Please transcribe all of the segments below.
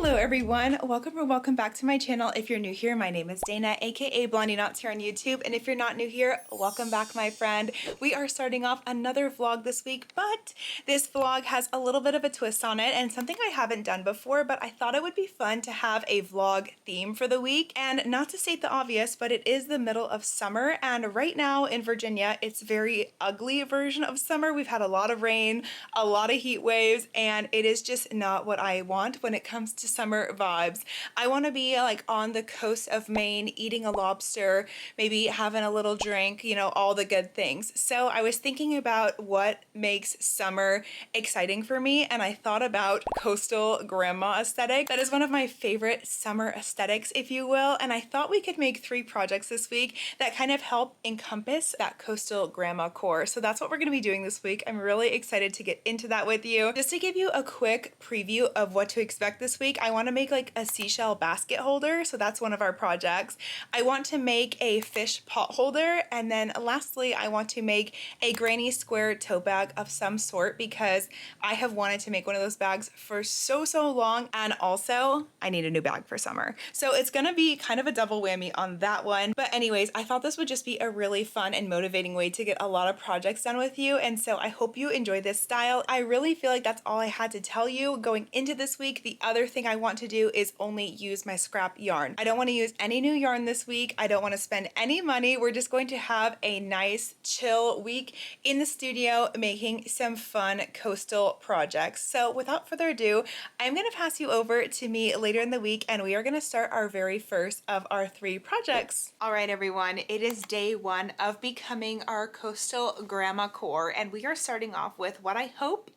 Hello everyone, welcome or welcome back to my channel. If you're new here, my name is Dana, aka Blondie Knots here on YouTube, and if you're not new here, welcome back my friend. We are starting off another vlog this week, but this vlog has a little bit of a twist on it and something I haven't done before, but I thought it would be fun to have a vlog theme for the week. And not to state the obvious, but it is the middle of summer, and right now in Virginia, it's a very ugly version of summer. We've had a lot of rain, a lot of heat waves, and it is just not what I want when it comes to summer vibes. I want to be like on the coast of Maine eating a lobster, maybe having a little drink, you know, all the good things. So I was thinking about what makes summer exciting for me, and I thought about coastal grandma aesthetic. That is one of my favorite summer aesthetics, if you will, and I thought we could make 3 projects this week that kind of help encompass that coastal grandma core. So that's what we're going to be doing this week. I'm really excited to get into that with you. Just to give you a quick preview of what to expect this week, I want to make like a seashell basket holder, so that's one of our projects. I want to make a fish pot holder, and then lastly I want to make a granny square tote bag of some sort because I have wanted to make one of those bags for so long, and also I need a new bag for summer. So it's gonna be kind of a double whammy on that one. But anyways, I thought this would just be a really fun and motivating way to get a lot of projects done with you, and so I hope you enjoy this style. I really feel like that's all I had to tell you going into this week. The other thing I want to do is only use my scrap yarn. I don't want to use any new yarn this week. I don't want to spend any money. We're just going to have a nice chill week in the studio making some fun coastal projects. So without further ado, I'm going to pass you over to me later in the week, and we are going to start our very first of our 3 projects. All right, everyone, it is day 1 of becoming our coastal grandma core, and we are starting off with what I hope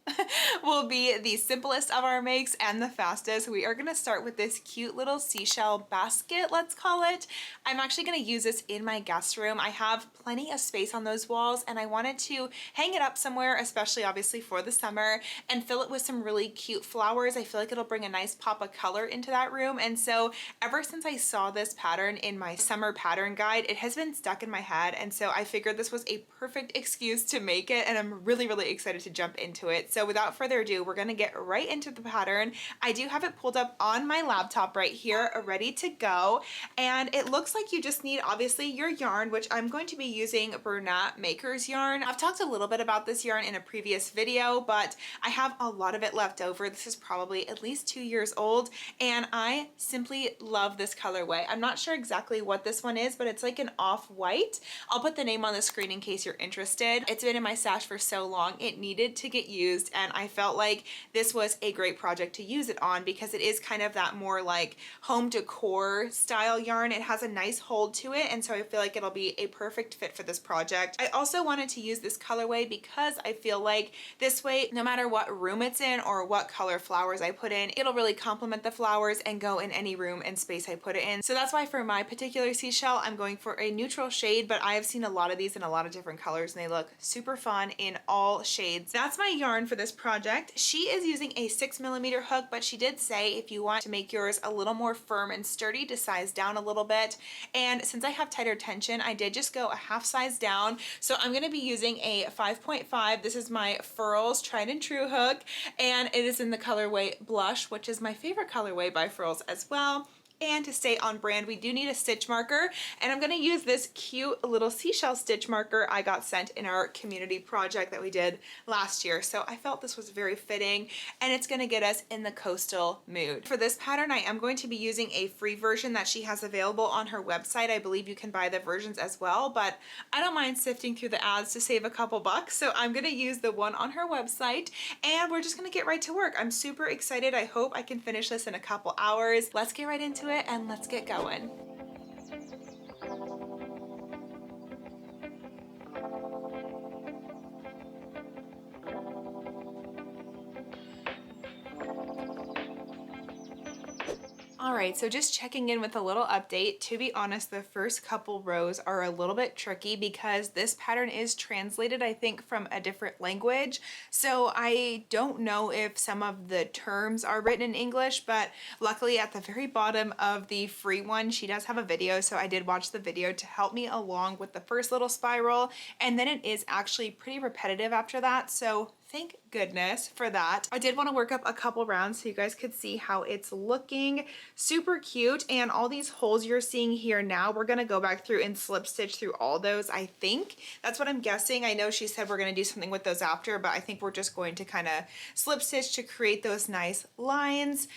will be the simplest of our makes and the fastest. We are going to start with this cute little seashell basket, let's call it. I'm actually going to use this in my guest room. I have plenty of space on those walls, and I wanted to hang it up somewhere, especially obviously for the summer, and fill it with some really cute flowers. I feel like it'll bring a nice pop of color into that room. And so ever since I saw this pattern in my summer pattern guide, it has been stuck in my head, and so I figured this was a perfect excuse to make it, and I'm really excited to jump into it. So without further ado, we're going to get right into the pattern. I do have it pulled up on my laptop right here, ready to go, and it looks like you just need obviously your yarn, which I'm going to be using Bernat Maker's yarn. I've talked a little bit about this yarn in a previous video, but I have a lot of it left over. This is probably at least 2 years old, and I simply love this colorway. I'm not sure exactly what this one is, but it's like an off-white. I'll put the name on the screen in case you're interested. It's been in my stash for so long, it needed to get used, and I felt like this was a great project to use it on because it is kind of that more like home decor style yarn. It has a nice hold to it, and so I feel like it'll be a perfect fit for this project. I also wanted to use this colorway because I feel like this way, no matter what room it's in or what color flowers I put in, it'll really complement the flowers and go in any room and space I put it in. So that's why for my particular seashell, I'm going for a neutral shade, but I have seen a lot of these in a lot of different colors, and they look super fun in all shades. That's my yarn for this project. She is using a 6mm hook, but she did say if you want to make yours a little more firm and sturdy, to size down a little bit. And since I have tighter tension, I did just go a half size down. So I'm going to be using a 5.5. This is my Furls tried and true hook, and it is in the colorway Blush, which is my favorite colorway by Furls as well. And to stay on brand, we do need a stitch marker, and I'm going to use this cute little seashell stitch marker I got sent in our community project that we did last year. So I felt this was very fitting, and it's going to get us in the coastal mood. For this pattern, I am going to be using a free version that she has available on her website. I believe you can buy the versions as well, but I don't mind sifting through the ads to save a couple bucks. So I'm going to use the one on her website, and we're just going to get right to work. I'm super excited. I hope I can finish this in a couple hours. Let's get right into it and let's get going. All right, so just checking in with a little update. To be honest, the first couple rows are a little bit tricky because this pattern is translated, I think, from a different language. So I don't know if some of the terms are written in English, but luckily at the very bottom of the free one, she does have a video. So I did watch the video to help me along with the first little spiral. And then it is actually pretty repetitive after that. So thank goodness for that. I did want to work up a couple rounds so you guys could see how it's looking. Super cute. And all these holes you're seeing here now, we're going to go back through and slip stitch through all those, I think. That's what I'm guessing. I know she said we're going to do something with those after, but I think we're just going to kind of slip stitch to create those nice lines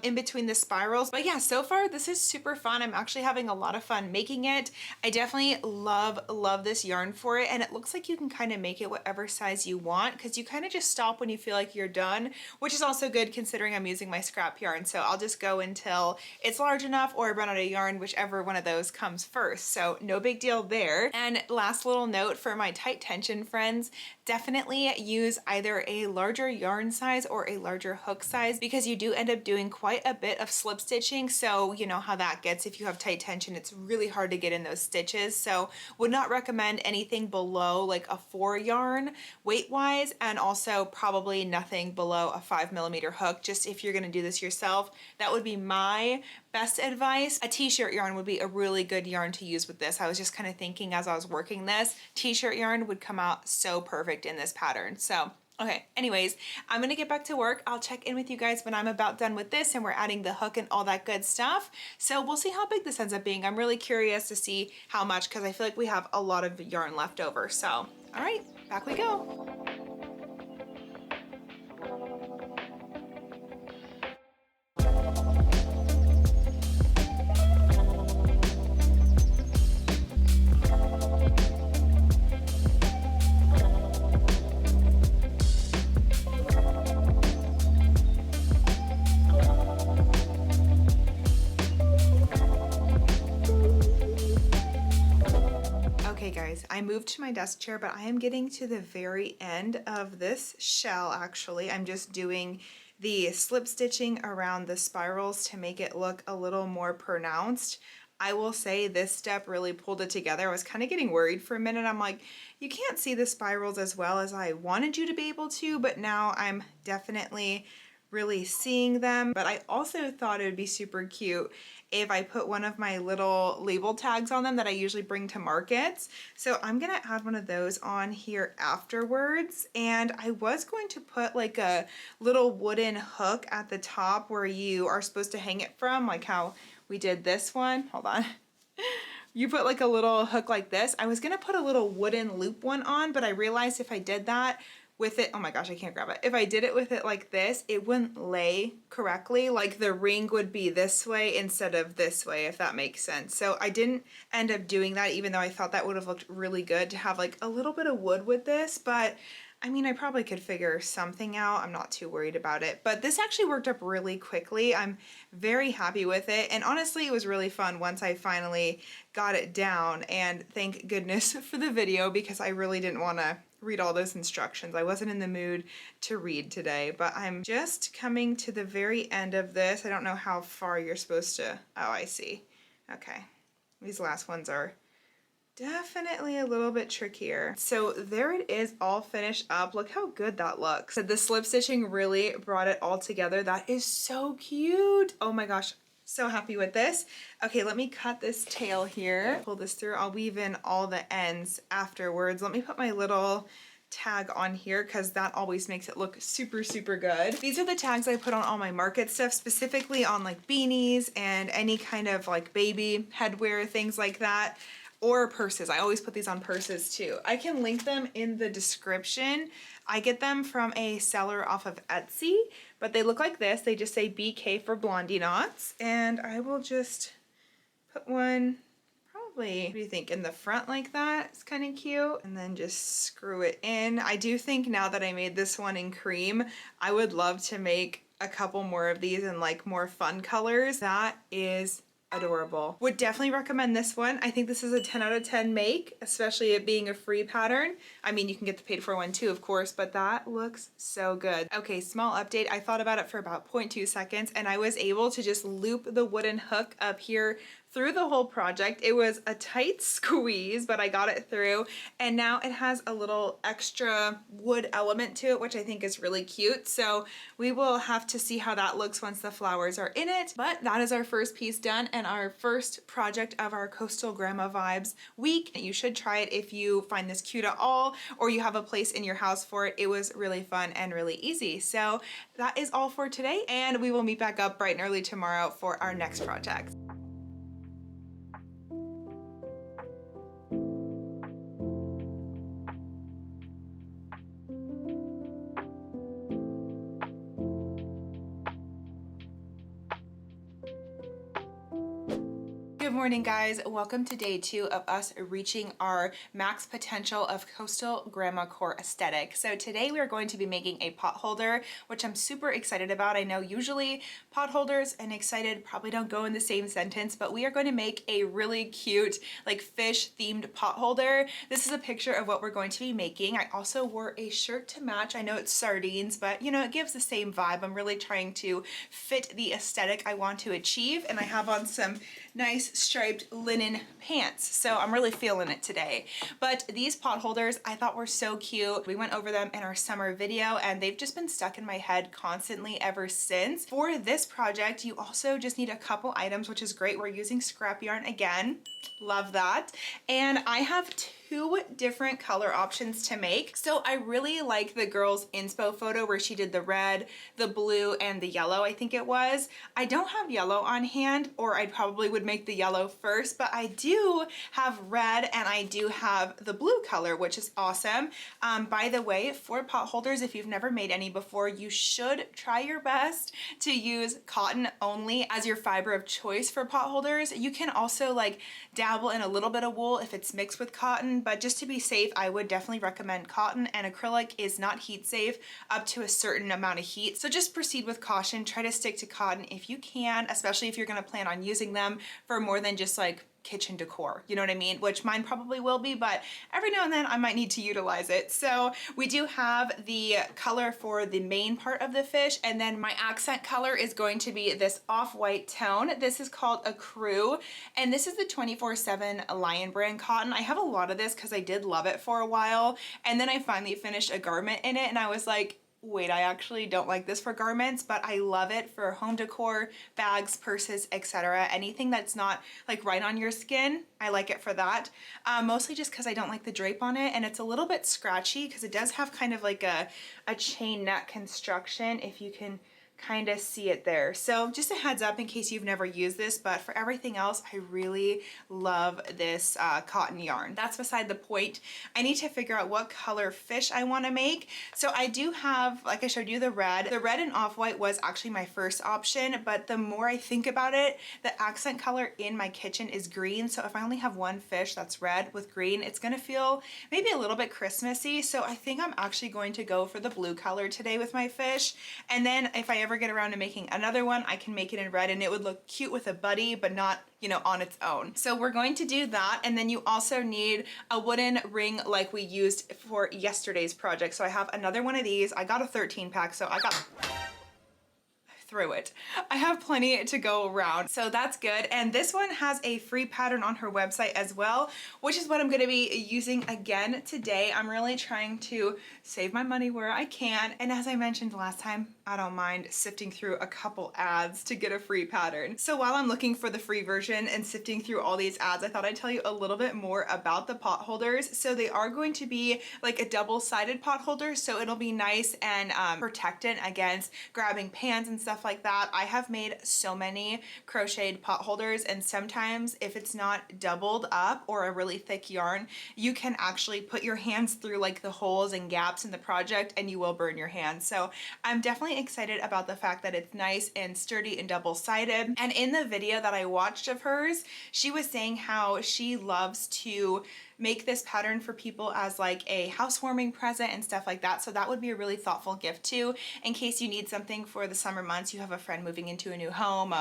in between the spirals. But yeah, so far this is super fun. I'm actually having a lot of fun making it. I definitely love this yarn for it, and it looks like you can kind of make it whatever size you want, because you kind of just stop when you feel like you're done, which is also good considering I'm using my scrap yarn. So I'll just go until it's large enough or I run out of yarn, whichever one of those comes first. So no big deal there. And last little note for my tight tension friends, definitely use either a larger yarn size or a larger hook size, because you do end up doing quite a bit of slip stitching. So you know how that gets. If you have tight tension, it's really hard to get in those stitches. So would not recommend anything below like a 4 yarn weight wise, and also probably nothing below a 5mm hook. Just if you're going to do this yourself, that would be my best advice. A t-shirt yarn would be a really good yarn to use with this. I was just kind of thinking as I was working this, t-shirt yarn would come out so perfect in this pattern. So okay, anyways, I'm gonna get back to work. I'll check in with you guys when I'm about done with this and we're adding the hook and all that good stuff. So we'll see how big this ends up being. I'm really curious to see how much, because I feel like we have a lot of yarn left over. So, all right, back we go. Okay guys, I moved to my desk chair, but I am getting to the very end of this shell actually. I'm just doing the slip stitching around the spirals to make it look a little more pronounced. I will say this step really pulled it together. I was kind of getting worried for a minute. I'm like, you can't see the spirals as well as I wanted you to be able to, but now I'm definitely really seeing them. But I also thought it would be super cute if I put one of my little label tags on them that I usually bring to markets. So I'm gonna add one of those on here afterwards. And I was going to put like a little wooden hook at the top where you are supposed to hang it from, like how we did this one. Hold on. You put like a little hook like this. I was gonna put a little wooden loop one on, but I realized if I did that with it, oh my gosh, I can't grab it. If I did it with it like this, it wouldn't lay correctly. Like the ring would be this way instead of this way, if that makes sense. So I didn't end up doing that, even though I thought that would have looked really good to have like a little bit of wood with this. But I mean, I probably could figure something out. I'm not too worried about it, but this actually worked up really quickly. I'm very happy with it. And honestly, it was really fun once I finally got it down, and thank goodness for the video, because I really didn't want to read all those instructions. I wasn't in the mood to read today, but I'm just coming to the very end of this. I don't know how far you're supposed to, oh, I see. Okay, these last ones are definitely a little bit trickier. So there it is, all finished up. Look how good that looks. So the slip stitching really brought it all together. That is so cute. Oh my gosh, so happy with this. Okay, let me cut this tail here. Pull this through. I'll weave in all the ends afterwards. Let me put my little tag on here because that always makes it look super, super good. These are the tags I put on all my market stuff, specifically on like beanies and any kind of like baby headwear, things like that. Or purses. I always put these on purses too. I can link them in the description. I get them from a seller off of Etsy, but they look like this. They just say BK for Blondie Knots. And I will just put one, probably, what do you think, in the front like that? It's kind of cute. And then just screw it in. I do think now that I made this one in cream, I would love to make a couple more of these in like more fun colors. That is adorable. Would definitely recommend this one. I think this is a 10 out of 10 make, especially it being a free pattern. I mean, you can get the paid for one too, of course, but that looks so good. Okay, small update. I thought about it for about 0.2 seconds and I was able to just loop the wooden hook up here through the whole project. It was a tight squeeze, but I got it through, and now it has a little extra wood element to it, which I think is really cute. So we will have to see how that looks once the flowers are in it. But that is our first piece done and our first project of our Coastal Grandma Vibes week. You should try it if you find this cute at all, or you have a place in your house for it. It was really fun and really easy. So that is all for today, and we will meet back up bright and early tomorrow for our next project. Good morning, guys. Welcome to day 2 of us reaching our max potential of Coastal Grandma Core aesthetic. So today we are going to be making a pot holder, which I'm super excited about. I know usually pot holders and excited probably don't go in the same sentence, but we are going to make a really cute like fish themed pot holder. This is a picture of what we're going to be making. I also wore a shirt to match. I know it's sardines, but you know, it gives the same vibe. I'm really trying to fit the aesthetic I want to achieve, and I have on some nice striped linen pants, so I'm really feeling it today. But these pot holders I thought were so cute. We went over them in our summer video, and they've just been stuck in my head constantly ever since. For this project, you also just need a couple items, which is great. We're using scrap yarn again. Love that. And I have 2 different color options to make. So I really like the girl's inspo photo where she did the red, the blue, and the yellow, I think it was. I don't have yellow on hand, or I probably would make the yellow first, but I do have red and I do have the blue color, which is awesome. By the way, for pot holders, if you've never made any before, you should try your best to use cotton only as your fiber of choice for pot holders. You can also like dabble in a little bit of wool if it's mixed with cotton, but just to be safe, I would definitely recommend cotton, and acrylic is not heat safe up to a certain amount of heat. So just proceed with caution. Try to stick to cotton if you can, especially if you're gonna plan on using them for more than just like kitchen decor, you know what I mean? Which mine probably will be, but every now and then I might need to utilize it. So we do have the color for the main part of the fish, and then my accent color is going to be this off-white tone. This is called a crew, and this is the 24/7 Lion brand cotton. I have a lot of this because I did love it for a while, and then I finally finished a garment in it, and I was like, wait, I actually don't like this for garments, but I love it for home decor, bags, purses, etc. Anything that's not like right on your skin, I like it for that. Mostly just because I don't like the drape on it, and it's a little bit scratchy because it does have kind of like a chain neck construction, if you can kind of see it there. So just a heads up in case you've never used this, but for everything else, I really love this cotton yarn. That's beside the point. I need to figure out what color fish I want to make. So I do have, like I showed you, the red. The red and off-white was actually my first option, but the more I think about it, the accent color in my kitchen is green. So if I only have one fish that's red with green, it's gonna feel maybe a little bit Christmassy. So I think I'm actually going to go for the blue color today with my fish. And then if I ever get around to making another one, I can make it in red, and it would look cute with a buddy, but not, you know, on its own. So we're going to do that. And then you also need a wooden ring like we used for yesterday's project. So I have another one of these. I got a 13 pack, so I got through it. I have plenty to go around, so that's good. And this one has a free pattern on her website as well, which is what I'm going to be using again today. I'm really trying to save my money where I can, and as I mentioned last time, I don't mind sifting through a couple ads to get a free pattern. So while I'm looking for the free version and sifting through all these ads, I thought I'd tell you a little bit more about the pot holders. So they are going to be like a double-sided pot holder, so it'll be nice and protected against grabbing pans and stuff like that. I have made so many crocheted pot holders, and sometimes if it's not doubled up or a really thick yarn, you can actually put your hands through like the holes and gaps in the project and you will burn your hands. So I'm definitely excited about the fact that it's nice and sturdy and double-sided. And in the video that I watched of hers, she was saying how she loves to make this pattern for people as like a housewarming present and stuff like that. So that would be a really thoughtful gift too, in case you need something for the summer months, you have a friend moving into a new home,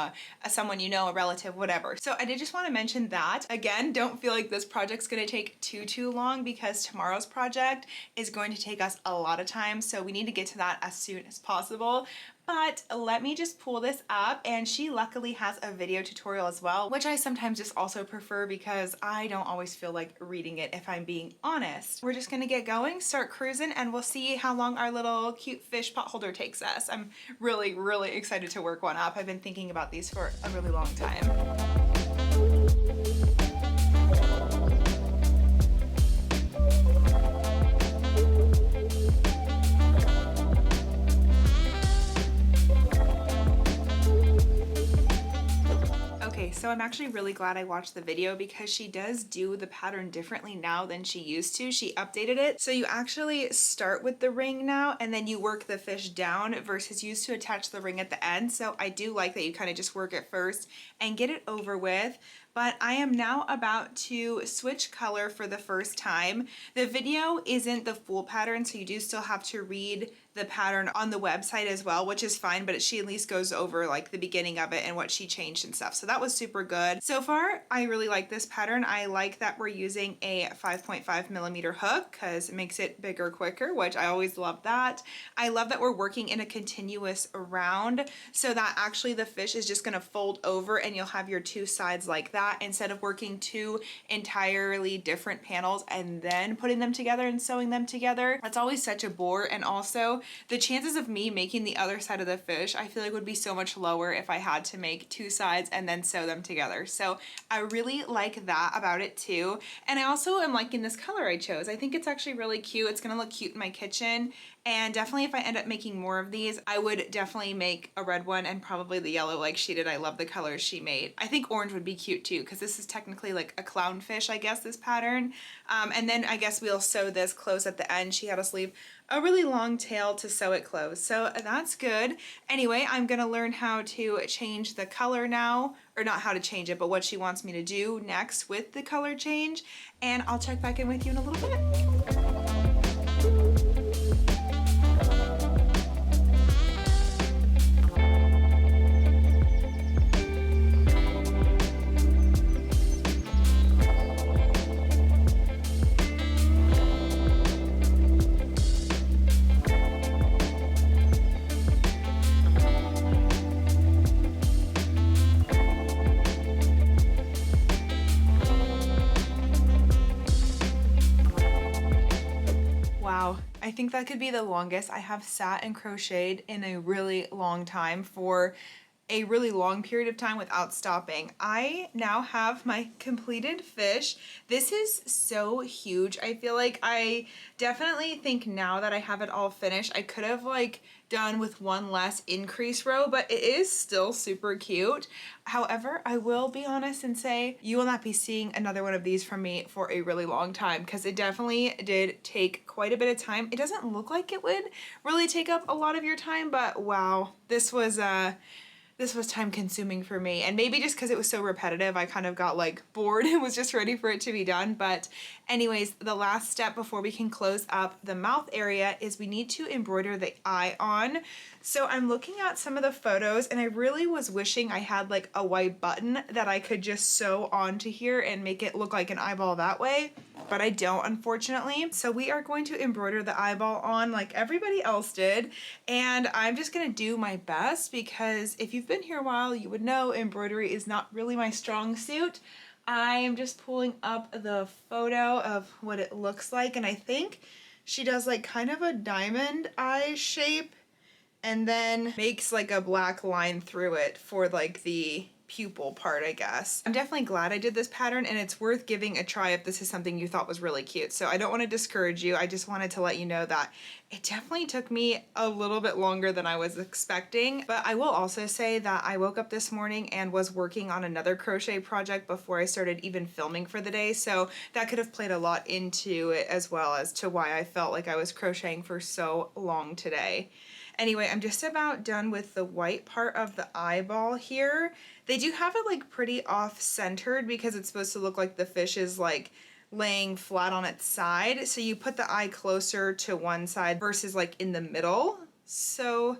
someone you know, a relative, whatever. So I did just want to mention that. Again, don't feel like this project's going to take too long, because tomorrow's project is going to take us a lot of time. So we need to get to that as soon as possible. But let me just pull this up, and she luckily has a video tutorial as well, which I sometimes just also prefer because I don't always feel like reading it, if I'm being honest. We're just gonna get going, start cruising, and we'll see how long our little cute fish pot holder takes us. I'm really, really excited to work one up. I've been thinking about these for a really long time. So I'm actually really glad I watched the video because she does do the pattern differently now than she used to. She updated it. So you actually start with the ring now and then you work the fish down versus used to attach the ring at the end. So I do like that you kind of just work it first and get it over with. But I am now about to switch color for the first time. The video isn't the full pattern, so you do still have to read the pattern on the website as well, which is fine, but she at least goes over like the beginning of it and what she changed and stuff. So that was super good. So far, I really like this pattern. I like that we're using a 5.5mm hook because it makes it bigger quicker, which I always love that. I love that we're working in a continuous round so that actually the fish is just gonna fold over and you'll have your two sides like that instead of working two entirely different panels and then putting them together and sewing them together. That's always such a bore, and also the chances of me making the other side of the fish I feel like would be so much lower if I had to make two sides and then sew them together. So I really like that about it too. And I also am liking this color I chose. I think it's actually really cute. It's gonna look cute in my kitchen. And definitely if I end up making more of these, I would definitely make a red one and probably the yellow like she did. I love the colors she made. I think orange would be cute too because this is technically like a clownfish, I guess, this pattern. And then I guess we'll sew this close at the end. She had us leave a really long tail to sew it closed. So that's good. Anyway, I'm gonna learn how to change the color now, or not how to change it, but what she wants me to do next with the color change. And I'll check back in with you in a little bit. I think that could be the longest I have sat and crocheted in a really long time for a really long period of time without stopping. I now have my completed fish. This is so huge. I feel like I definitely think now that I have it all finished, I could have like done with one less increase row, but it is still super cute. However, I will be honest and say you will not be seeing another one of these from me for a really long time because it definitely did take quite a bit of time. It doesn't look like it would really take up a lot of your time, but wow, this was time consuming for me, and maybe just because it was so repetitive I kind of got like bored and was just ready for it to be done. But anyways, the last step before we can close up the mouth area is we need to embroider the eye on. So I'm looking at some of the photos and I really was wishing I had like a white button that I could just sew onto here and make it look like an eyeball that way, but I don't, unfortunately. So we are going to embroider the eyeball on like everybody else did, and I'm just gonna do my best because if you've been here a while you would know embroidery is not really my strong suit. I am just pulling up the photo of what it looks like, and I think she does like kind of a diamond eye shape and then makes like a black line through it for like the pupil part, I guess. I'm definitely glad I did this pattern, and it's worth giving a try if this is something you thought was really cute. So I don't want to discourage you. I just wanted to let you know that it definitely took me a little bit longer than I was expecting. But I will also say that I woke up this morning and was working on another crochet project before I started even filming for the day. So that could have played a lot into it as well as to why I felt like I was crocheting for so long today. Anyway, I'm just about done with the white part of the eyeball here. They do have it like pretty off-centered because it's supposed to look like the fish is like laying flat on its side. So you put the eye closer to one side versus like in the middle. So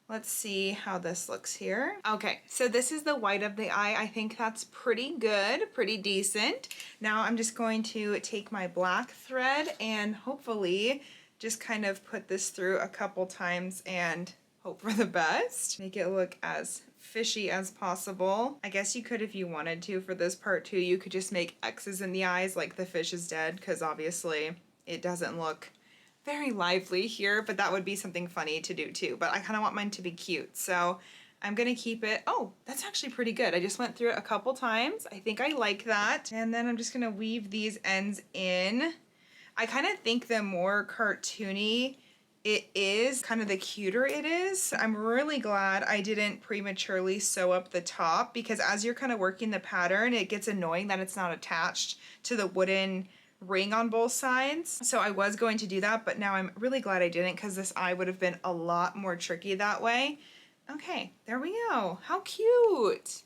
let's see how this looks here. Okay, so this is the white of the eye. I think that's pretty good, pretty decent. Now I'm just going to take my black thread and hopefully just kind of put this through a couple times and hope for the best. Make it look as fishy as possible. I guess you could, if you wanted to, for this part too, you could just make X's in the eyes like the fish is dead, because obviously it doesn't look very lively here, but that would be something funny to do too. But I kind of want mine to be cute, so I'm gonna keep it. Oh, that's actually pretty good. I just went through it a couple times. I think I like that. And then I'm just gonna weave these ends in. I kind of think the more cartoony it is, kind of the cuter it is. I'm really glad I didn't prematurely sew up the top, because as you're kind of working the pattern, it gets annoying that it's not attached to the wooden ring on both sides. So I was going to do that, but now I'm really glad I didn't, because this eye would have been a lot more tricky that way. Okay, there we go. How cute.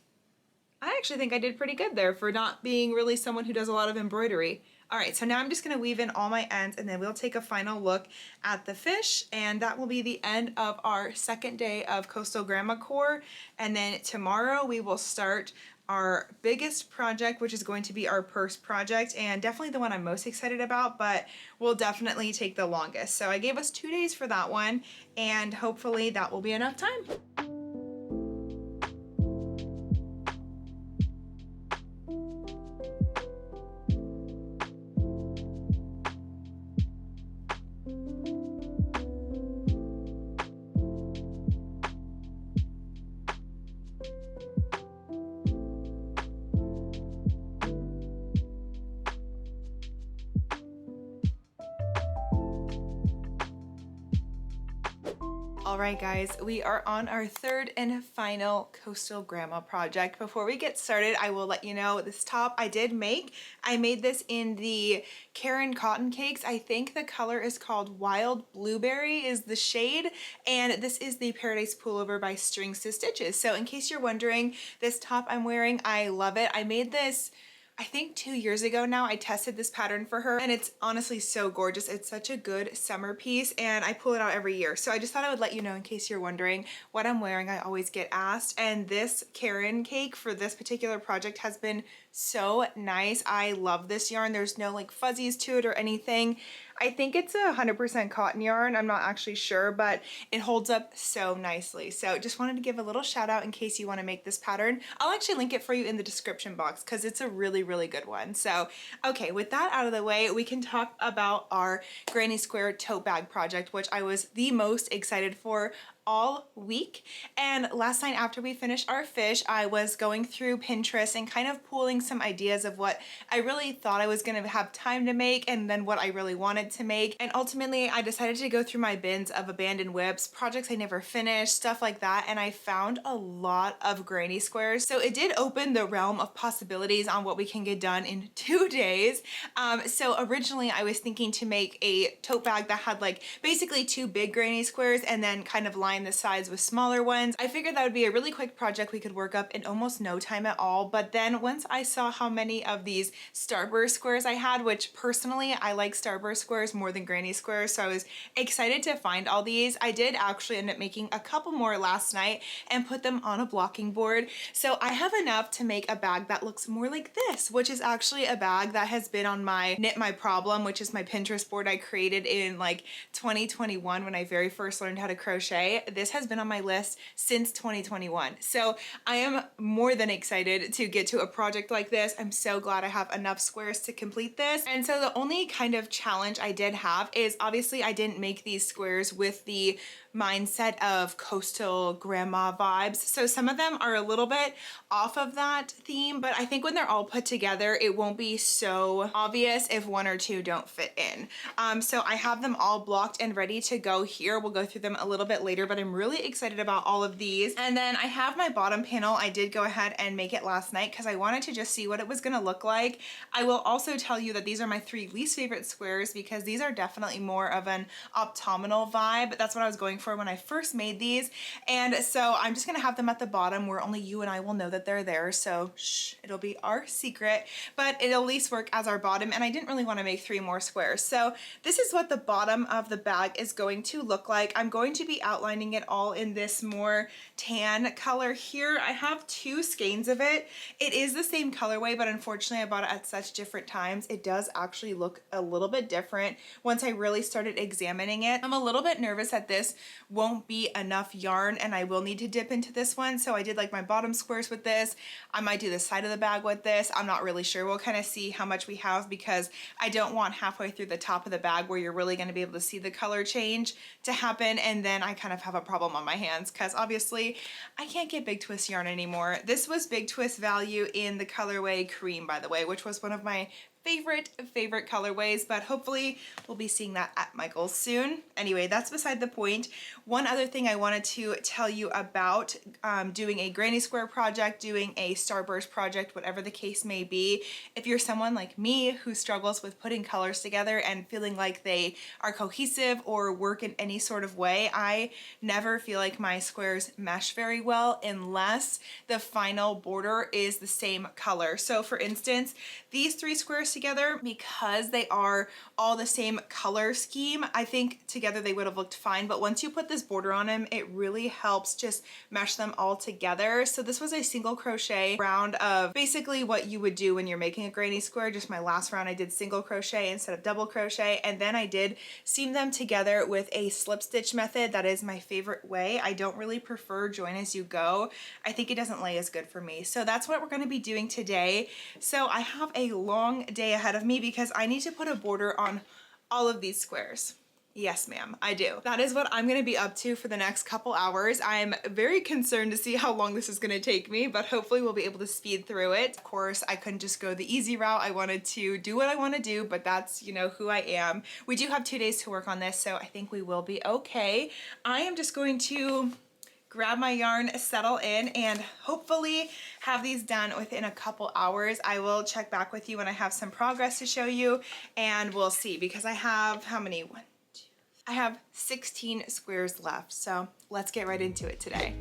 I actually think I did pretty good there for not being really someone who does a lot of embroidery. All right, so now I'm just gonna weave in all my ends, and then we'll take a final look at the fish, and that will be the end of our second day of Coastal Grandma Core. And then tomorrow we will start our biggest project, which is going to be our purse project, and definitely the one I'm most excited about, but will definitely take the longest. So I gave us 2 days for that one, and hopefully that will be enough time. All right, guys, we are on our third and final Coastal Grandma project. Before we get started, I will let you know this top I did make. I made this in the Karen Cotton Cakes. I think the color is called Wild Blueberry is the shade, and this is the Paradise Pullover by Strings to Stitches. So in case you're wondering, this top I'm wearing, I love it. I made this I think 2 years ago now. I tested this pattern for her, and it's honestly so gorgeous. It's such a good summer piece, and I pull it out every year. So I just thought I would let you know in case you're wondering what I'm wearing. I always get asked, and this Karen cake for this particular project has been so nice. I love this yarn. There's no like fuzzies to it or anything. I think it's 100% cotton yarn. I'm not actually sure, but it holds up so nicely. So just wanted to give a little shout out in case you want to make this pattern. I'll actually link it for you in the description box because it's a really, really good one. So, okay, with that out of the way, we can talk about our Granny Square tote bag project, which I was the most excited for all week. And last night after we finished our fish, I was going through Pinterest and kind of pulling some ideas of what I really thought I was going to have time to make, and then what I really wanted to make. And ultimately I decided to go through my bins of abandoned whips, projects I never finished, stuff like that, and I found a lot of granny squares. So it did open the realm of possibilities on what we can get done in 2 days. So originally I was thinking to make a tote bag that had like basically 2 big granny squares and then kind of line the sides with smaller ones. I figured that would be a really quick project we could work up in almost no time at all. But then once I saw how many of these starburst squares I had, which personally I like starburst squares more than granny squares, so I was excited to find all these. I did actually end up making a couple more last night and put them on a blocking board. So I have enough to make a bag that looks more like this, which is actually a bag that has been on my Knit My Problem, which is my Pinterest board I created in like 2021 when I very first learned how to crochet. This has been on my list since 2021. So I am more than excited to get to a project like this. I'm so glad I have enough squares to complete this. And so the only kind of challenge I did have is obviously I didn't make these squares with the mindset of coastal grandma vibes. So some of them are a little bit off of that theme, but I think when they're all put together, it won't be so obvious if 1 or 2 don't fit in. So I have them all blocked and ready to go here. We'll go through them a little bit later, but I'm really excited about all of these. And then I have my bottom panel. I did go ahead and make it last night because I wanted to just see what it was gonna look like. I will also tell you that these are my 3 least favorite squares because these are definitely more of an optominal vibe. That's what I was going for when I first made these. And so I'm just gonna have them at the bottom where only you and I will know that they're there. So shh, it'll be our secret, but it'll at least work as our bottom. And I didn't really want to make 3 more squares. So this is what the bottom of the bag is going to look like. I'm going to be outlining it all in this more tan color here. I have 2 skeins of it. It is the same colorway, but unfortunately I bought it at such different times. It does actually look a little bit different once I really started examining it. I'm a little bit nervous that this won't be enough yarn and I will need to dip into this one. So I did like my bottom squares with this. I might do the side of the bag with this. I'm not really sure. We'll kind of see how much we have because I don't want halfway through the top of the bag where you're really going to be able to see the color change to happen, and then I kind of have a problem on my hands because obviously I can't get Big Twist yarn anymore. This was Big Twist value in the colorway Cream, by the way, which was one of my favorite colorways, but hopefully we'll be seeing that at Michael's soon. Anyway, that's beside the point. One other thing I wanted to tell you about doing a granny square project, doing a starburst project, whatever the case may be. If you're someone like me who struggles with putting colors together and feeling like they are cohesive or work in any sort of way, I never feel like my squares mesh very well unless the final border is the same color. So for instance, these 3 squares together, because they are all the same color scheme, I think together they would have looked fine, but once you put this border on them, it really helps just mesh them all together. So this was a single crochet round of basically what you would do when you're making a granny square. Just my last round I did single crochet instead of double crochet, and then I did seam them together with a slip stitch method. That is my favorite way. I don't really prefer join as you go. I think it doesn't lay as good for me. So that's what we're going to be doing today. So I have a long day ahead of me because I need to put a border on all of these squares. Yes, ma'am, I do. That is what I'm gonna be up to for the next couple hours. I'm very concerned to see how long this is gonna take me, but hopefully we'll be able to speed through it. Of course, I couldn't just go the easy route. I wanted to do what I wanna do, but that's, you know, who I am. We do have 2 days to work on this, so I think we will be okay. I am just going to grab my yarn, settle in, and hopefully have these done within a couple hours. I will check back with you when I have some progress to show you, and we'll see, because I have, how many? I have 16 squares left, so let's get right into it today.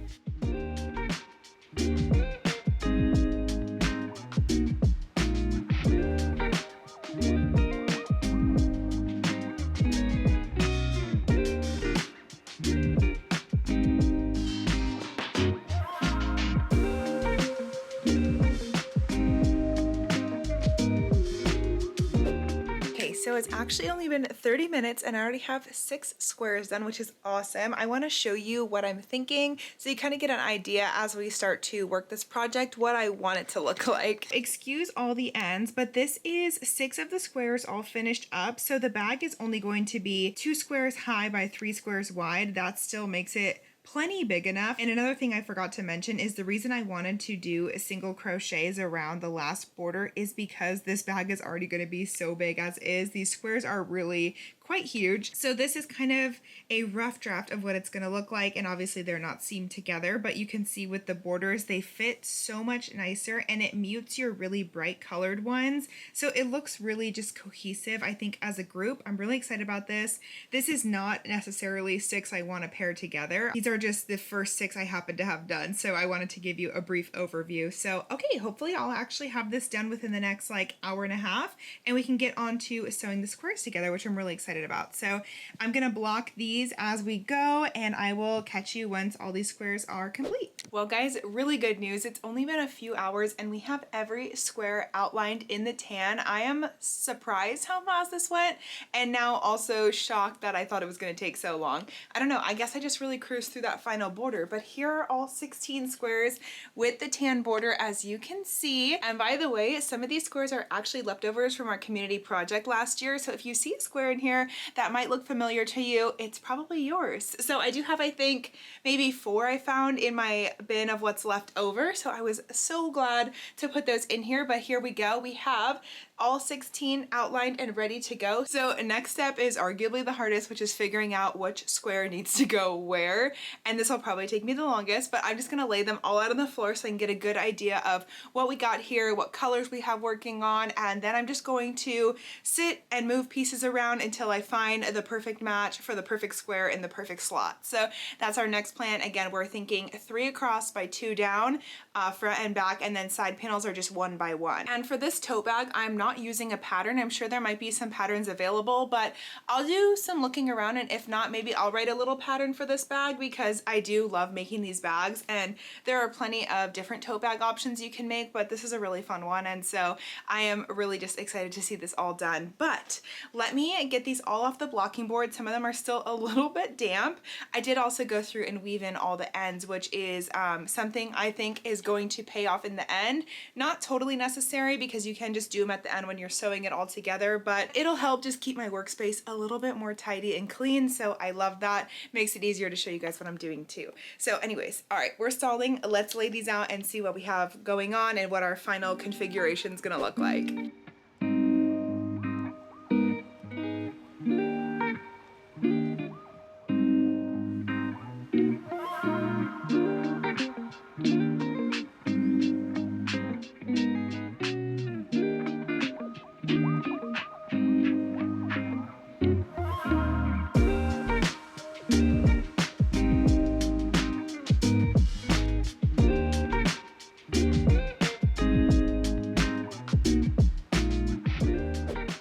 So it's actually only been 30 minutes and I already have 6 squares done, which is awesome. I want to show you what I'm thinking so you kind of get an idea as we start to work this project what I want it to look like. Excuse all the ends, but this is 6 of the squares all finished up. So the bag is only going to be 2 squares high by 3 squares wide. That still makes it plenty big enough. And another thing I forgot to mention is the reason I wanted to do single crochets around the last border is because this bag is already going to be so big as is. These squares are really quite huge. So this is kind of a rough draft of what it's going to look like, and obviously they're not seamed together, but you can see with the borders they fit so much nicer and it mutes your really bright colored ones. So it looks really just cohesive, I think, as a group. I'm really excited about this. This is not necessarily 6 I want to pair together. These are just the first 6 I happen to have done, so I wanted to give you a brief overview. So okay, hopefully I'll actually have this done within the next like hour and a half and we can get on to sewing the squares together, which I'm really excited about. So I'm gonna block these as we go and I will catch you once all these squares are complete. Well guys, really good news. It's only been a few hours and we have every square outlined in the tan. I am surprised how fast this went and now also shocked that I thought it was gonna take so long. I don't know, I guess I just really cruised through that final border, but here are all 16 squares with the tan border as you can see. And by the way, some of these squares are actually leftovers from our community project last year. So if you see a square in here that might look familiar to you, it's probably yours. So I do have, I think, maybe 4 I found in my bin of what's left over. So I was so glad to put those in here, but here we go. We have all 16 outlined and ready to go. So next step is arguably the hardest, which is figuring out which square needs to go where. And this will probably take me the longest, but I'm just gonna lay them all out on the floor so I can get a good idea of what we got here, what colors we have working on, and then I'm just going to sit and move pieces around until I find the perfect match for the perfect square in the perfect slot. So that's our next plan. Again, we're thinking 3 across across by 2 down, front and back, and then side panels are just 1 by 1. And for this tote bag, I'm not using a pattern. I'm sure there might be some patterns available, but I'll do some looking around, and if not, maybe I'll write a little pattern for this bag because I do love making these bags, and there are plenty of different tote bag options you can make, but this is a really fun one, and so I am really just excited to see this all done. But let me get these all off the blocking board. Some of them are still a little bit damp. I did also go through and weave in all the ends, which is something I think is going to pay off in the end. Not totally necessary because you can just do them at the end when you're sewing it all together, but it'll help just keep my workspace a little bit more tidy and clean, so I love that. Makes it easier to show you guys what I'm doing too. So anyways, all right, we're stalling. Let's lay these out and see what we have going on and what our final configuration is gonna look like.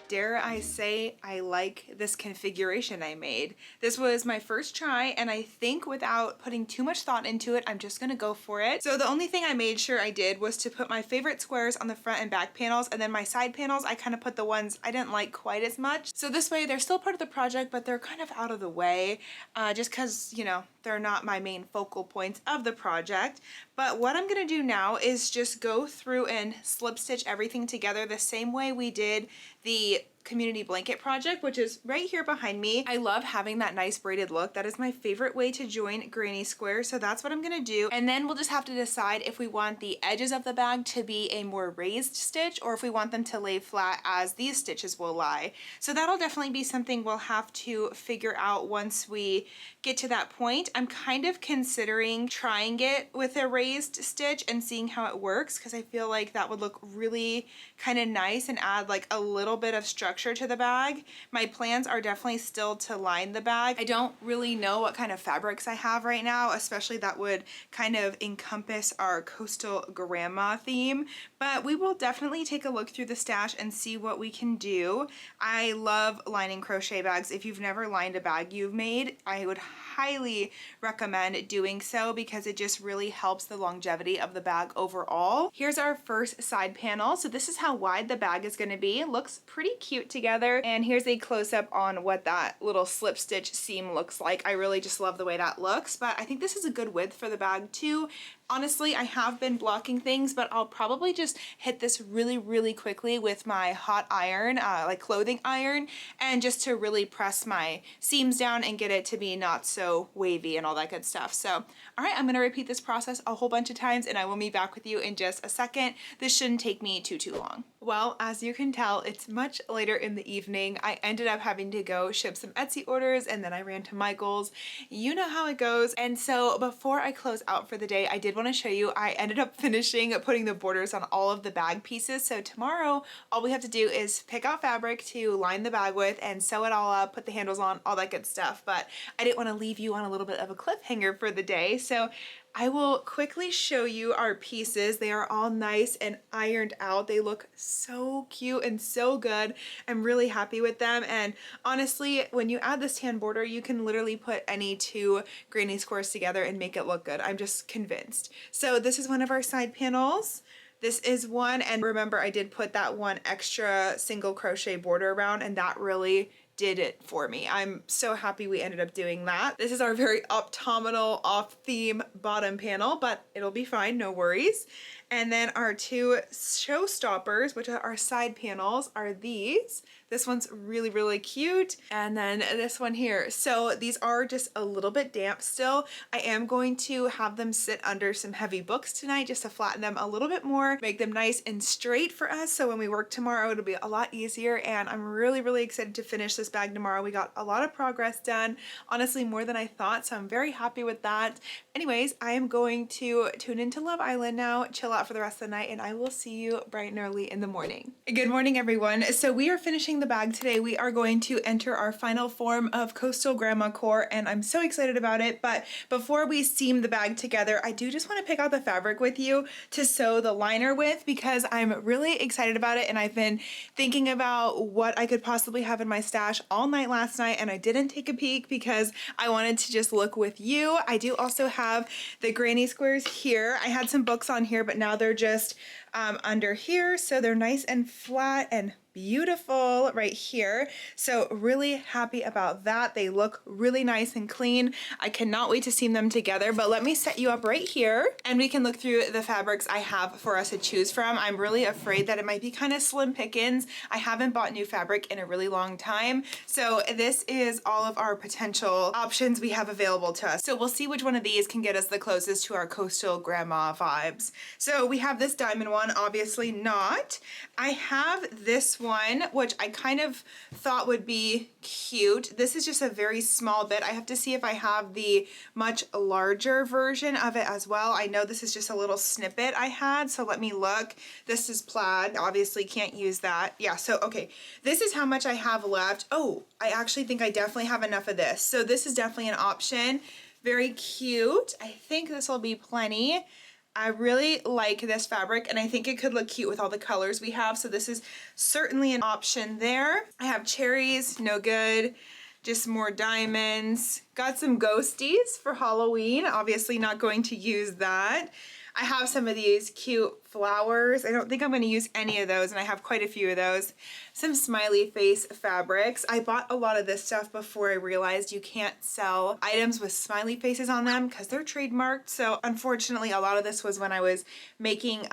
Dare I say I like this configuration I made. This was my first try, and I think without putting too much thought into it, I'm just gonna go for it. So the only thing I made sure I did was to put my favorite squares on the front and back panels, and then my side panels, I kind of put the ones I didn't like quite as much. So this way they're still part of the project, but they're kind of out of the way, just because, you know, they're not my main focal points of the project. But what I'm gonna do now is just go through and slip stitch everything together the same way we did the community blanket project, which is right here behind me. I love having that nice braided look. That is my favorite way to join granny squares, so that's what I'm gonna do. And then we'll just have to decide if we want the edges of the bag to be a more raised stitch or if we want them to lay flat as these stitches will lie. So that'll definitely be something we'll have to figure out once we get to that point. I'm kind of considering trying it with a raised stitch and seeing how it works, because I feel like that would look really kind of nice and add like a little bit of structure to the bag. My plans are definitely still to line the bag. I don't really know what kind of fabrics I have right now, especially that would kind of encompass our coastal grandma theme, but we will definitely take a look through the stash and see what we can do. I love lining crochet bags. If you've never lined a bag you've made, I would highly recommend doing so because it just really helps the longevity of the bag overall. Here's our first side panel. So this is how wide the bag is going to be. It looks pretty cute together. And here's a close-up on what that little slip stitch seam looks like. I really just love the way that looks, but I think this is a good width for the bag too. Honestly, I have been blocking things, but I'll probably just hit this really quickly with my hot iron, like clothing iron, and just to really press my seams down and get it to be not so wavy and all that good stuff. So, all right, I'm gonna repeat this process a whole bunch of times and I will be back with you in just a second. This shouldn't take me too long. Well, as you can tell, it's much later in the evening. I ended up having to go ship some Etsy orders and then I ran to Michael's. You know how it goes. And so before I close out for the day, I did want to show you, I ended up finishing putting the borders on all of the bag pieces. So tomorrow, all we have to do is pick out fabric to line the bag with and sew it all up, put the handles on, all that good stuff. But I didn't want to leave you on a little bit of a cliffhanger for the day. So I will quickly show you our pieces. They are all nice and ironed out. They look so cute and so good. I'm really happy with them. And honestly, when you add this tan border, you can literally put any two granny squares together and make it look good. I'm just convinced. So this is one of our side panels. This is one, and remember I did put that one extra single crochet border around, and that really did it for me. I'm so happy we ended up doing that. This is our very optominal off-theme bottom panel, but it'll be fine, no worries. And then our two showstoppers, which are our side panels, are these. This one's really cute. And then this one here. So these are just a little bit damp still. I am going to have them sit under some heavy books tonight just to flatten them a little bit more, make them nice and straight for us. So when we work tomorrow, it'll be a lot easier. And I'm really excited to finish this bag tomorrow. We got a lot of progress done, honestly more than I thought, so I'm very happy with that. Anyways, I am going to tune into Love Island now, chill out for the rest of the night, and I will see you bright and early in the morning. Good morning, everyone. So we are finishing the bag today. We are going to enter our final form of Coastal Grandma core, and I'm so excited about it. But before we seam the bag together, I do just want to pick out the fabric with you to sew the liner with, because I'm really excited about it, and I've been thinking about what I could possibly have in my stash all night last night, and I didn't take a peek because I wanted to just look with you. I do also have the granny squares here. I had some books on here, but now they're just under here, so they're nice and flat and beautiful right here. So really happy about that. They look really nice and clean. I cannot wait to seam them together, but let me set you up right here and we can look through the fabrics I have for us to choose from. I'm really afraid that it might be kind of slim pickings. I haven't bought new fabric in a really long time. So this is all of our potential options we have available to us. So we'll see which one of these can get us the closest to our coastal grandma vibes. So we have this diamond one, obviously not. I have this one, which I kind of thought would be cute. This is just a very small bit. I have to see if I have the much larger version of it as well. I know this is just a little snippet I had, so let me look. This is plaid, obviously can't use that. Yeah, so okay, this is how much I have left. Oh, I actually think I definitely have enough of this. So this is definitely an option. Very cute. I think this will be plenty. I really like this fabric and I think it could look cute with all the colors we have. So this is certainly an option there. I have cherries, no good. Just more diamonds. Got some ghosties for Halloween. Obviously not going to use that. I have some of these cute flowers. I don't think I'm going to use any of those, and I have quite a few of those. Some smiley face fabrics. I bought a lot of this stuff before I realized you can't sell items with smiley faces on them because they're trademarked. So unfortunately, a lot of this was when I was making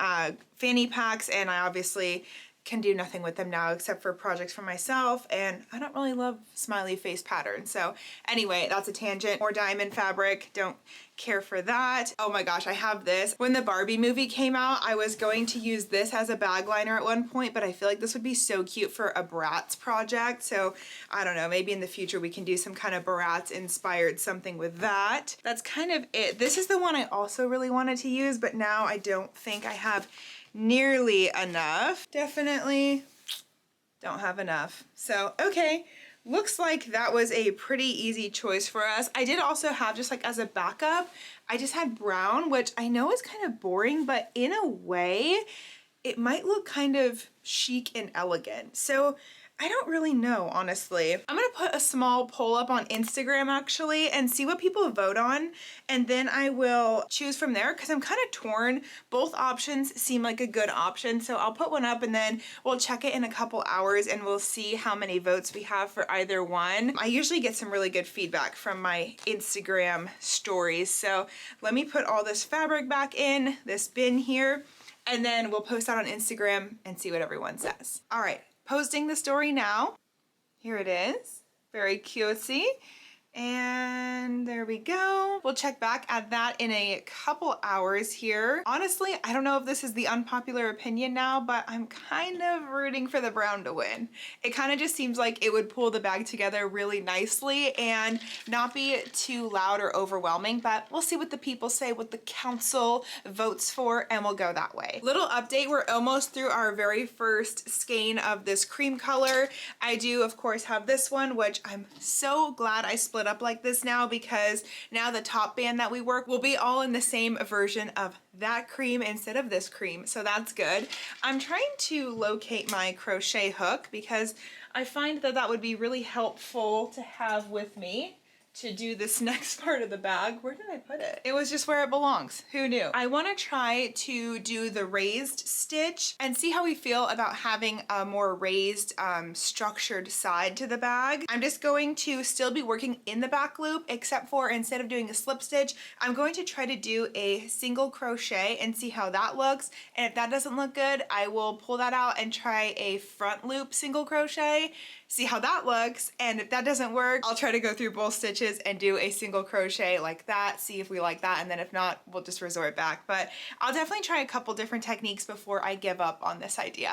fanny packs, and I obviously can do nothing with them now except for projects for myself, and I don't really love smiley face patterns. So anyway, that's a tangent. More diamond fabric, don't care for that. Oh my gosh, I have this. When the Barbie movie came out, I was going to use this as a bag liner at one point, but I feel like this would be so cute for a Bratz project. So I don't know, maybe in the future we can do some kind of Bratz inspired something with that. That's kind of it. This is the one I also really wanted to use, but now I don't think I have nearly enough. Definitely don't have enough. So, okay. Looks like that was a pretty easy choice for us. I did also have, just like as a backup, I just had brown, which I know is kind of boring, but in a way, it might look kind of chic and elegant. So I don't really know, honestly. I'm gonna put a small poll up on Instagram actually and see what people vote on, and then I will choose from there because I'm kind of torn. Both options seem like a good option, so I'll put one up and then we'll check it in a couple hours and we'll see how many votes we have for either one. I usually get some really good feedback from my Instagram stories, so let me put all this fabric back in this bin here, and then we'll post that on Instagram and see what everyone says. All right. Posting the story now. Here it is. Very cutesy. And there we go. We'll check back at that in a couple hours here. Honestly, I don't know if this is the unpopular opinion now, but I'm kind of rooting for the brown to win. It kind of just seems like it would pull the bag together really nicely and not be too loud or overwhelming, but we'll see what the people say, what the council votes for, and we'll go that way. Little update, we're almost through our very first skein of this cream color. I do, of course, have this one, which I'm so glad I split up like this now, because now the top band that we work will be all in the same version of that cream instead of this cream, so that's good. I'm trying to locate my crochet hook because I find that that would be really helpful to have with me to do this next part of the bag. Where did I put it? It was just where it belongs. Who knew? I want to try to do the raised stitch and see how we feel about having a more raised, structured side to the bag. I'm just going to still be working in the back loop, except for instead of doing a slip stitch, I'm going to try to do a single crochet and see how that looks. And if that doesn't look good, I will pull that out and try a front loop single crochet, see how that looks. And if that doesn't work, I'll try to go through both stitches stitches and do a single crochet like that, see if we like that, and then if not, we'll just resort back. But I'll definitely try a couple different techniques before I give up on this idea.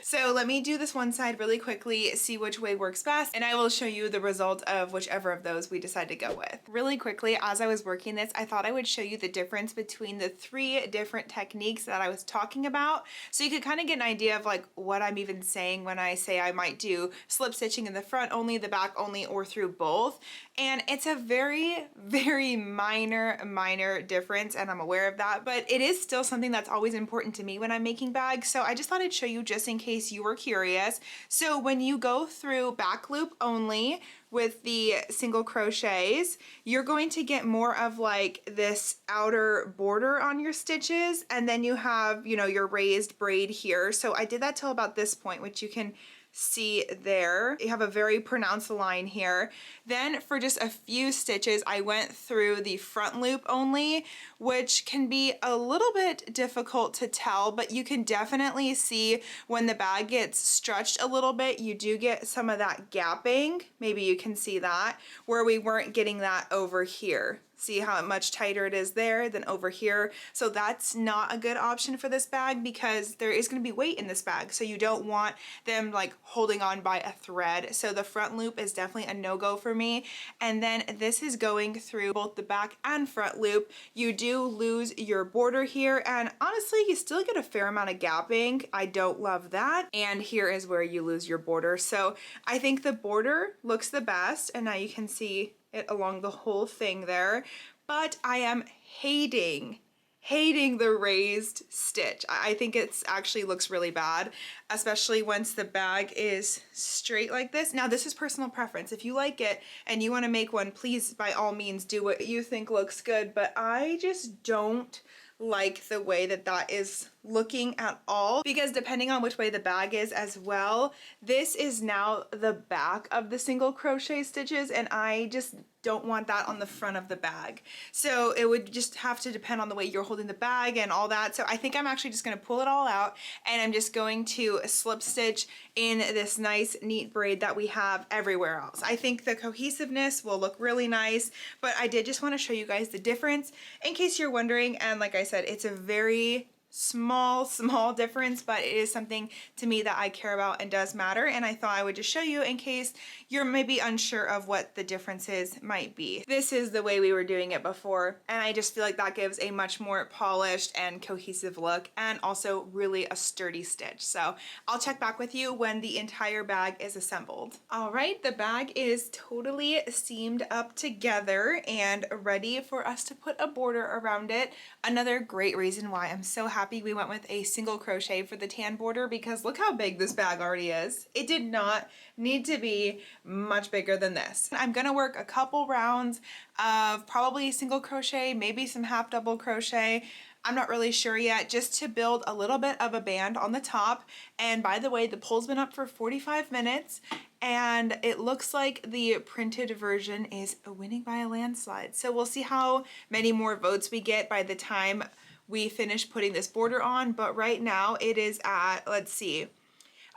So let me do this one side really quickly, see which way works best, and I will show you the result of whichever of those we decide to go with. Really quickly, as I was working this, I thought I would show you the difference between the 3 different techniques that I was talking about, so you could kind of get an idea of like what I'm even saying when I say I might do slip stitching in the front only, the back only, or through both. And it's a very, very minor difference, and I'm aware of that, but it is still something that's always important to me when I'm making bags, so I just thought I'd show you just in case you were curious. So when you go through back loop only with the single crochets, you're going to get more of like this outer border on your stitches, and then you have, you know, your raised braid here. So I did that till about this point, which you can see there. You have a very pronounced line here. Then for just a few stitches, I went through the front loop only, which can be a little bit difficult to tell, but you can definitely see when the bag gets stretched a little bit, you do get some of that gapping. Maybe you can see that, where we weren't getting that over here. See how much tighter it is there than over here. So that's not a good option for this bag because there is going to be weight in this bag. So you don't want them like holding on by a thread. So the front loop is definitely a no-go for me. And then this is going through both the back and front loop. You do lose your border here, and honestly, you still get a fair amount of gapping. I don't love that. And here is where you lose your border. So I think the border looks the best, and now you can see it along the whole thing there, but I am hating the raised stitch. I think it's actually looks really bad, especially once the bag is straight like this. Now this is personal preference. If you like it and you want to make one, please by all means do what you think looks good, but I just don't like the way that that is looking at all, because depending on which way the bag is as well, this is now the back of the single crochet stitches, and I just don't want that on the front of the bag. So it would just have to depend on the way you're holding the bag and all that. So I think I'm actually just going to pull it all out, and I'm just going to slip stitch in this nice neat braid that we have everywhere else. I think the cohesiveness will look really nice, but I did just want to show you guys the difference in case you're wondering. And like I said, it's a very small difference, but it is something to me that I care about and does matter, and I thought I would just show you in case you're maybe unsure of what the differences might be. This is the way we were doing it before, and I just feel like that gives a much more polished and cohesive look, and also really a sturdy stitch. So I'll check back with you when the entire bag is assembled. All right, the bag is totally seamed up together and ready for us to put a border around it. Another great reason why I'm so happy we went with a single crochet for the tan border, because look how big this bag already is. It did not need to be much bigger than this. I'm gonna work a couple rounds of probably single crochet, maybe some half double crochet. I'm not really sure yet, just to build a little bit of a band on the top. And by the way, the poll's been up for 45 minutes, and it looks like the printed version is winning by a landslide. So we'll see how many more votes we get by the time we finish putting this border on, but right now it is at, let's see,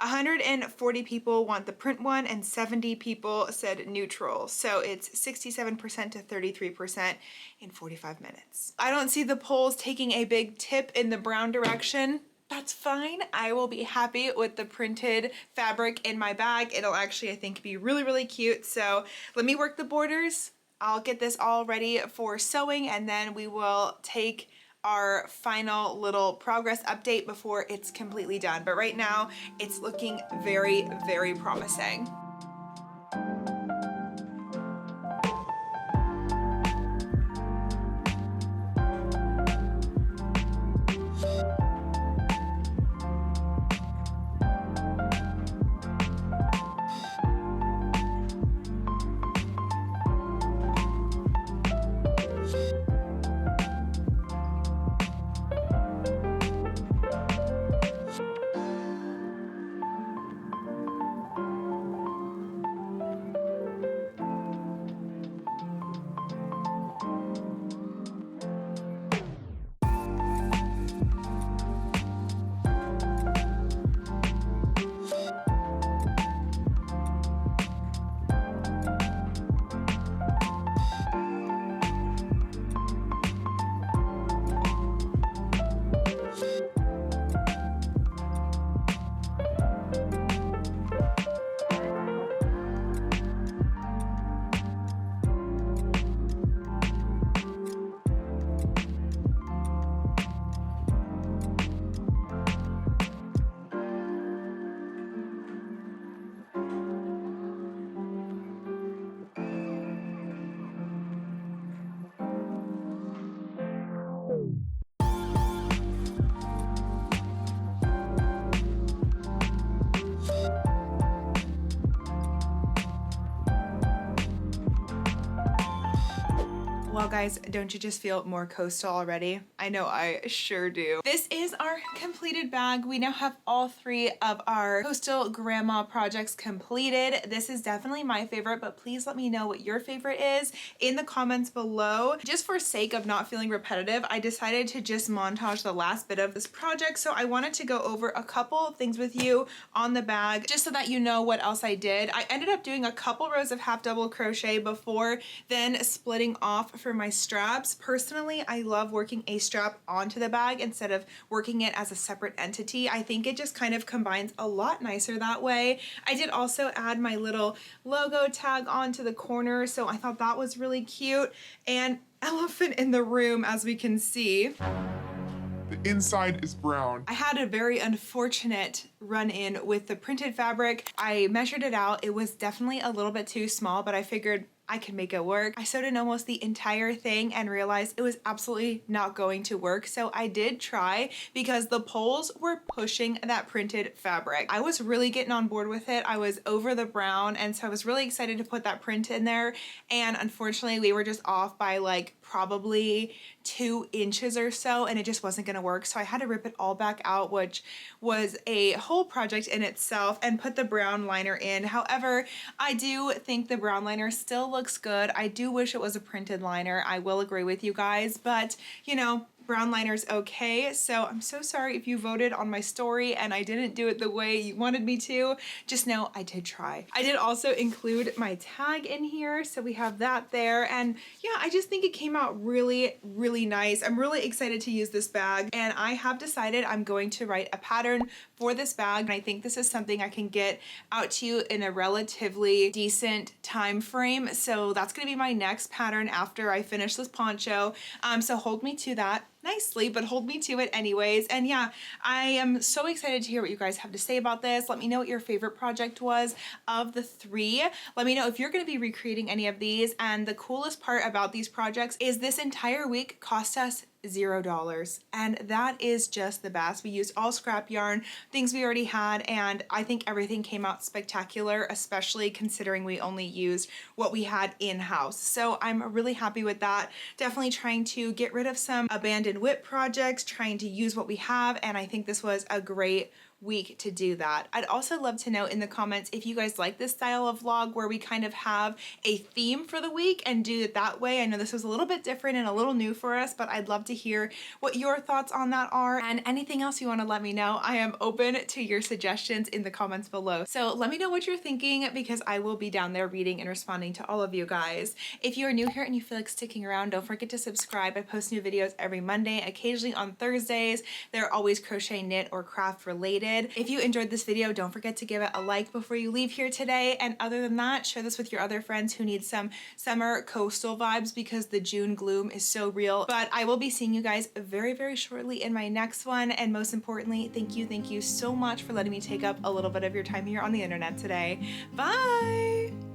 140 people want the print one and 70 people said neutral. So it's 67% to 33% in 45 minutes. I don't see the polls taking a big tip in the brown direction. That's fine. I will be happy with the printed fabric in my bag. It'll actually, I think, be really cute. So let me work the borders. I'll get this all ready for sewing, and then we will take our final little progress update before it's completely done. But right now it's looking very promising. Well guys, don't you just feel more coastal already? I know I sure do. This is our completed bag. We now have all 3 of our coastal grandma projects completed. This is definitely my favorite, but please let me know what your favorite is in the comments below. Just for sake of not feeling repetitive, I decided to just montage the last bit of this project. So I wanted to go over a couple of things with you on the bag, just so that you know what else I did. I ended up doing a couple rows of half double crochet before then splitting off for my straps. Personally, I love working a strap onto the bag instead of working it as a separate entity. I think it just kind of combines a lot nicer that way. I did also add my little logo tag onto the corner, so I thought that was really cute. And elephant in the room, as we can see. The inside is brown. I had a very unfortunate run-in with the printed fabric. I measured it out. It was definitely a little bit too small, but I figured I could make it work. I sewed in almost the entire thing and realized it was absolutely not going to work. So I did try because the poles were pushing that printed fabric. I was really getting on board with it. I was over the brown, and so I was really excited to put that print in there. And unfortunately, we were just off by like probably 2 inches or so, and it just wasn't gonna work. So I had to rip it all back out, which was a whole project in itself, and put the brown liner in. However, I do think the brown liner still looks good. I do wish it was a printed liner. I will agree with you guys, but you know, brown liner's okay. So I'm so sorry if you voted on my story and I didn't do it the way you wanted me to. Just know I did try. I did also include my tag in here, so we have that there. And yeah, I just think it came out really, really nice. I'm really excited to use this bag, and I have decided I'm going to write a pattern for this bag. And I think this is something I can get out to you in a relatively decent time frame. So that's gonna be my next pattern after I finish this poncho. So hold me to that nicely, but hold me to it anyways. And yeah, I am so excited to hear what you guys have to say about this. Let me know what your favorite project was of the 3. Let me know if you're going to be recreating any of these. And the coolest part about these projects is this entire week cost us $0, and that is just the best. We used all scrap yarn, things we already had, and I think everything came out spectacular, especially considering we only used what we had in-house. So I'm really happy with that. Definitely trying to get rid of some abandoned whip projects, trying to use what we have, and I think this was a great week to do that. I'd also love to know in the comments if you guys like this style of vlog where we kind of have a theme for the week and do it that way. I know this was a little bit different and a little new for us, but I'd love to hear what your thoughts on that are, and anything else you want to let me know. I am open to your suggestions in the comments below. So let me know what you're thinking, because I will be down there reading and responding to all of you guys. If you are new here and you feel like sticking around, don't forget to subscribe. I post new videos every Monday, occasionally on Thursdays. They're always crochet, knit, or craft related. If you enjoyed this video, don't forget to give it a like before you leave here today. And other than that, share this with your other friends who need some summer coastal vibes, because the June gloom is so real. But I will be seeing you guys very, very shortly in my next one. And most importantly, thank you so much for letting me take up a little bit of your time here on the internet today. Bye!